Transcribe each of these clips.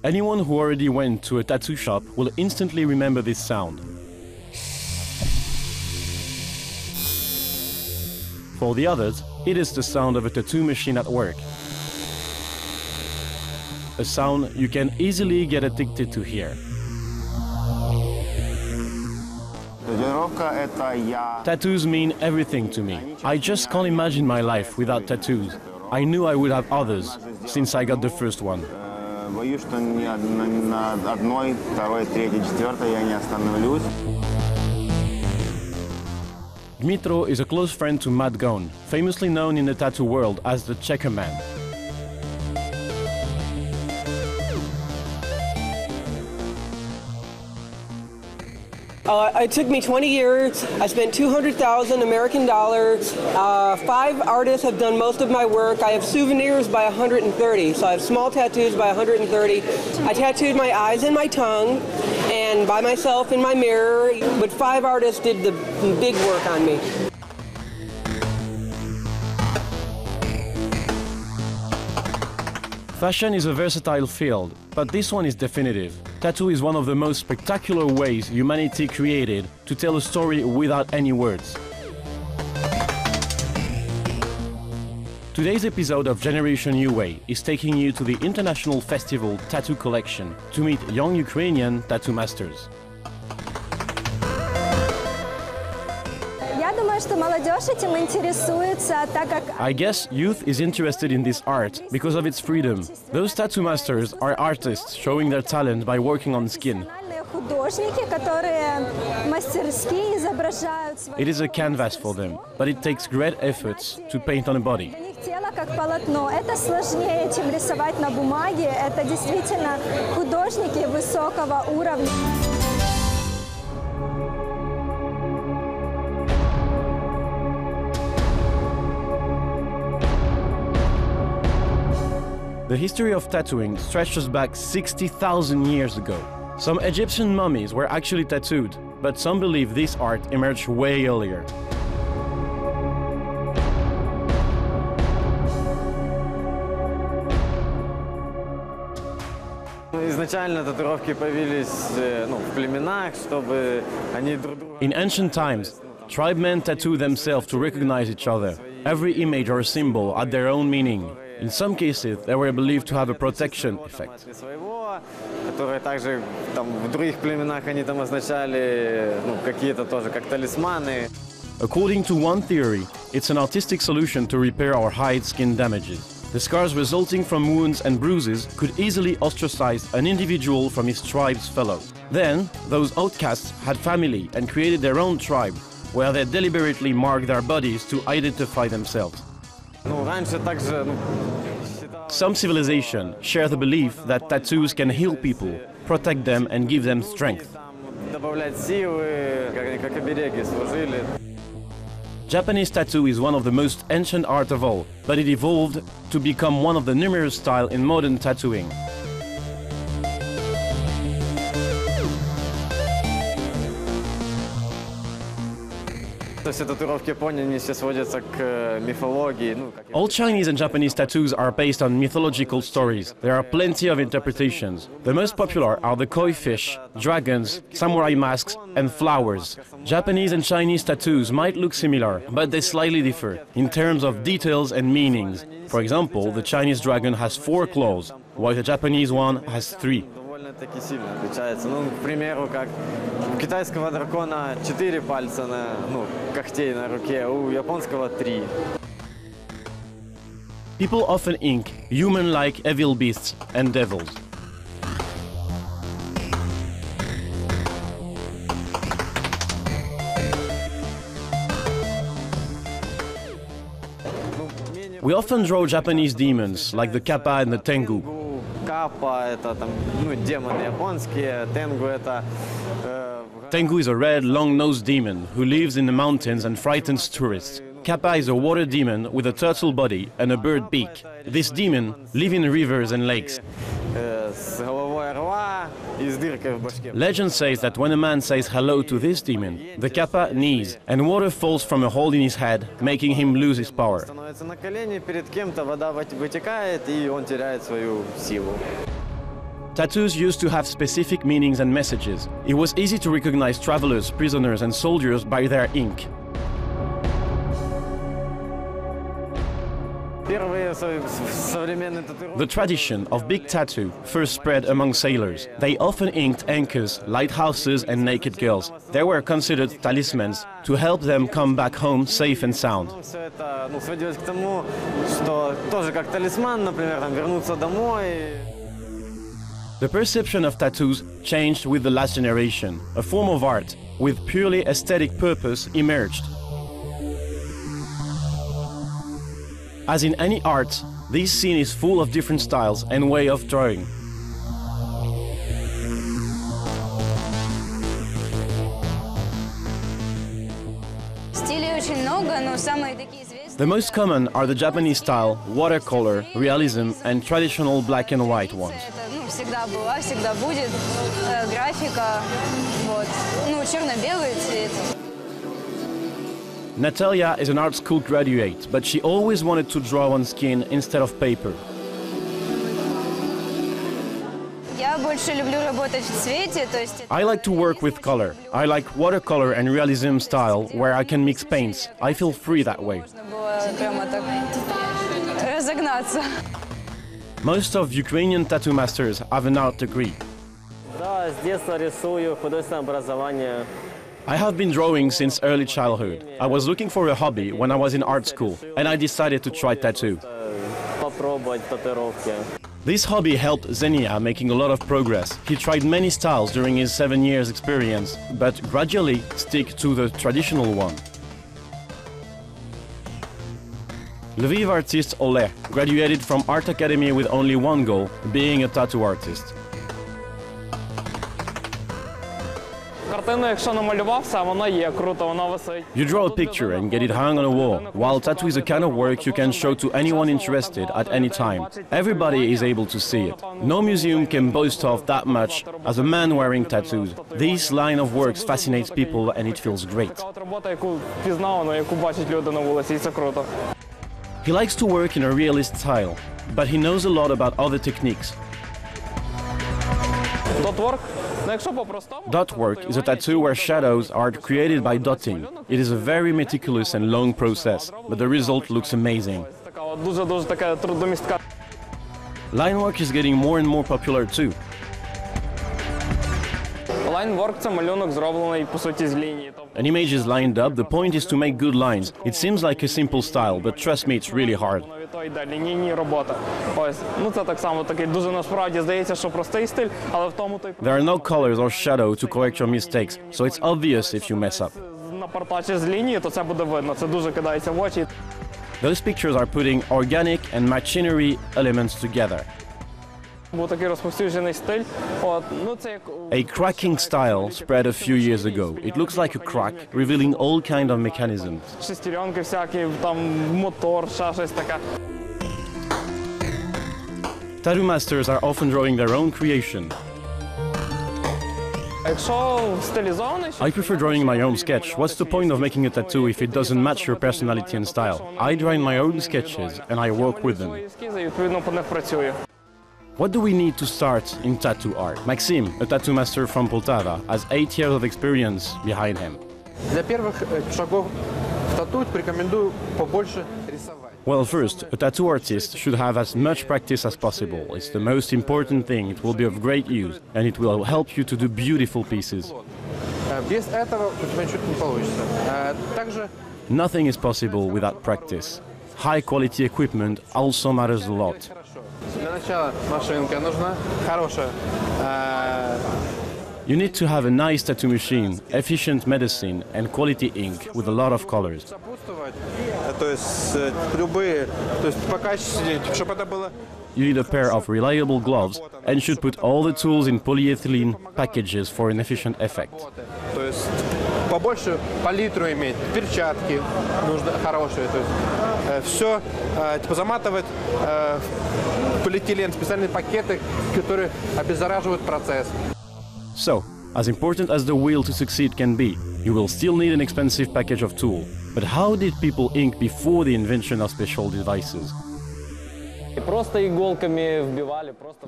Anyone who already went to a tattoo shop will instantly remember this sound. For the others, it is the sound of a tattoo machine at work. A sound you can easily get addicted to hear. Tattoos mean everything to me. I just can't imagine my life without tattoos. I knew I would have others since I got the first one. Dmitro is a close friend to Matt Gone, famously known in the tattoo world as the Checker Man. It took me 20 years. I spent 200,000 American dollars. 5 artists have done most of my work. I have souvenirs by 130, so I have small tattoos by 130. I tattooed my eyes and my tongue, and by myself in my mirror, but 5 artists did the big work on me. Fashion is a versatile field, but this one is definitive. Tattoo is one of the most spectacular ways humanity created to tell a story without any words. Today's episode of Generation UA is taking you to the international festival Tattoo Collection to meet young Ukrainian tattoo masters. I guess youth is interested in this art because of its freedom. Those tattoo masters are artists showing their talent by working on skin. It is a canvas for them, but it takes great efforts to paint on a body. The history of tattooing stretches back 60,000 years ago. Some Egyptian mummies were actually tattooed, but some believe this art emerged way earlier. In ancient times, tribemen tattooed themselves to recognize each other. Every image or symbol had their own meaning. In some cases, they were believed to have a protection effect. According to one theory, it's an artistic solution to repair or hide skin damages. The scars resulting from wounds and bruises could easily ostracize an individual from his tribe's fellows. Then, those outcasts had family and created their own tribe, where they deliberately marked their bodies to identify themselves. Some civilizations share the belief that tattoos can heal people, protect them and give them strength. Japanese tattoo is one of the most ancient art of all, but it evolved to become one of the numerous styles in modern tattooing. All Chinese and Japanese tattoos are based on mythological stories. There are plenty of interpretations. The most popular are the koi fish, dragons, samurai masks, and flowers. Japanese and Chinese tattoos might look similar, but they slightly differ in terms of details and meanings. For example, the Chinese dragon has 4 claws, while the Japanese one has 3. Таки сильно отличается. Ну, к примеру, как у китайского дракона 4 пальца когтей на руке, а у японского 3. People often ink human-like evil beasts and devils. We often draw Japanese demons like the kappa and the tengu. Tengu is a red, long-nosed demon who lives in the mountains and frightens tourists. Kappa is a water demon with a turtle body and a bird beak. This demon lives in rivers and lakes. Legend says that when a man says hello to this demon, the kappa knees and water falls from a hole in his head, making him lose his power. Tattoos used to have specific meanings and messages. It was easy to recognize travelers, prisoners, and soldiers by their ink. The tradition of big tattoo first spread among sailors. They often inked anchors, lighthouses, and naked girls. They were considered talismans to help them come back home safe and sound. The perception of tattoos changed with the last generation. A form of art with purely aesthetic purpose emerged. As in any art, this scene is full of different styles and way of drawing. The most common are the Japanese style, watercolor, realism, and traditional black and white ones. Natalia is an art school graduate, but she always wanted to draw on skin instead of paper. I like to work with color. I like watercolor and realism style where I can mix paints. I feel free that way. Most of Ukrainian tattoo masters have an art degree. I have been drawing since early childhood. I was looking for a hobby when I was in art school, and I decided to try tattoo. This hobby helped Zenia making a lot of progress. He tried many styles during his 7 years experience, but gradually stick to the traditional one. Lviv artist Ole graduated from Art Academy with only one goal, being a tattoo artist. You draw a picture and get it hung on a wall, while tattoo is a kind of work you can show to anyone interested at any time. Everybody is able to see it. No museum can boast of that much as a man wearing tattoos. This line of works fascinates people and it feels great. He likes to work in a realist style, but he knows a lot about other techniques. Dot work is a tattoo where shadows are created by dotting. It is a very meticulous and long process, but the result looks amazing. Line work is getting more and more popular too. An image is lined up, the point is to make good lines. It seems like a simple style, but trust me, it's really hard. There are no colors or shadow to correct your mistakes, so it's obvious if you mess up. Those pictures are putting organic and machinery elements together. A cracking style spread a few years ago. It looks like a crack, revealing all kinds of mechanisms. Tattoo masters are often drawing their own creation. I prefer drawing my own sketch. What's the point of making a tattoo if it doesn't match your personality and style? I draw in my own sketches and I work with them. What do we need to start in tattoo art? Maxim, a tattoo master from Poltava, has 8 years of experience behind him. Well, first, a tattoo artist should have as much practice as possible. It's the most important thing. It will be of great use, and it will help you to do beautiful pieces. Nothing is possible without practice. High-quality equipment also matters a lot. You need to have a nice tattoo machine, efficient medicine, and quality ink with a lot of colors. You need a pair of reliable gloves and should put all the tools in polyethylene packages for an efficient effect. Побольше палитру иметь, перчатки нужно хорошие, то есть все заматывать в полиэтилен, специальные пакеты, которые обеззараживают процесс. So, as important as the will to succeed can be, you will still need an expensive package of tools. But how did people ink before the invention of special devices?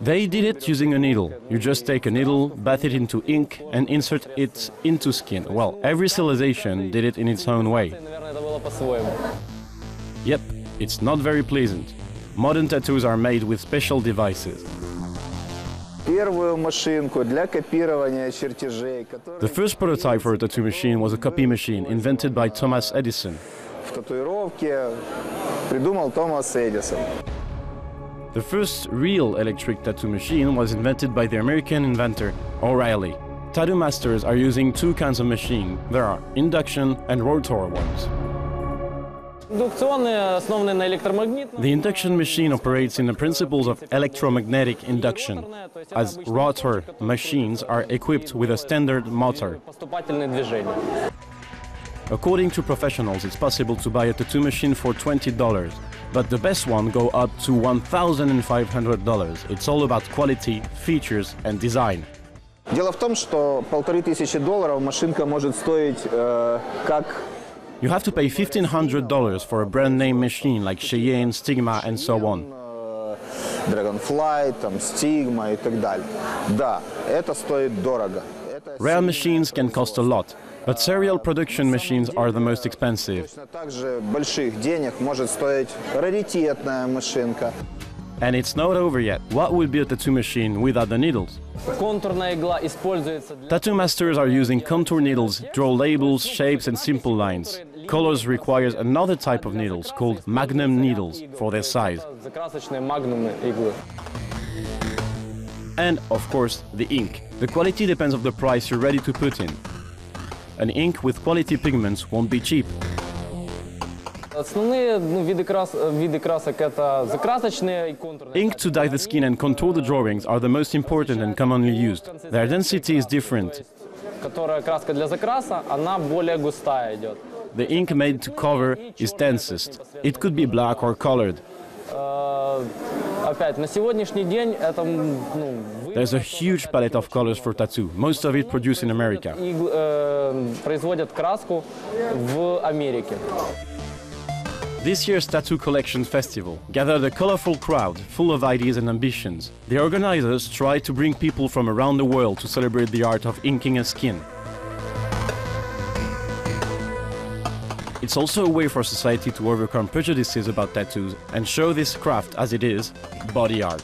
They did it using a needle. You just take a needle, bath it into ink, and insert it into skin. Well, every civilization did it in its own way. Yep, it's not very pleasant. Modern tattoos are made with special devices. The first prototype for a tattoo machine was a copy machine invented by Thomas Edison. The first real electric tattoo machine was invented by the American inventor O'Reilly. Tattoo masters are using two kinds of machine. There are induction and rotor ones. The induction machine operates in the principles of electromagnetic induction, as rotor machines are equipped with a standard motor. According to professionals, it's possible to buy a tattoo machine for $20, but the best one go up to $1,500. It's all about quality, features and design. Дело в том, что $1500 машинка может стоить как You have to pay $1,500 for a brand-name machine like Cheyenne, Stigma and so on. Dragonfly, там, Stigma и так далее. Да, это стоит дорого. Rare machines can cost a lot, but serial production machines are the most expensive. Также больших денег может стоить раритетная машинка. And it's not over yet. What will be a tattoo machine without the needles? Tattoo masters are using contour needles, draw labels, shapes and simple lines. Colors requires another type of needles called magnum needles for their size. And of course, the ink. The quality depends on the price you're ready to put in. An ink with quality pigments won't be cheap. Ink to dye the skin and contour the drawings are the most important and commonly used. Their density is different. The ink made to cover is densest. It could be black or colored. There's a huge palette of colors for tattoo, most of it produced in America. This year's Tattoo Collection Festival gathered a colorful crowd full of ideas and ambitions. The organizers tried to bring people from around the world to celebrate the art of inking a skin. It's also a way for society to overcome prejudices about tattoos and show this craft as it is, body art.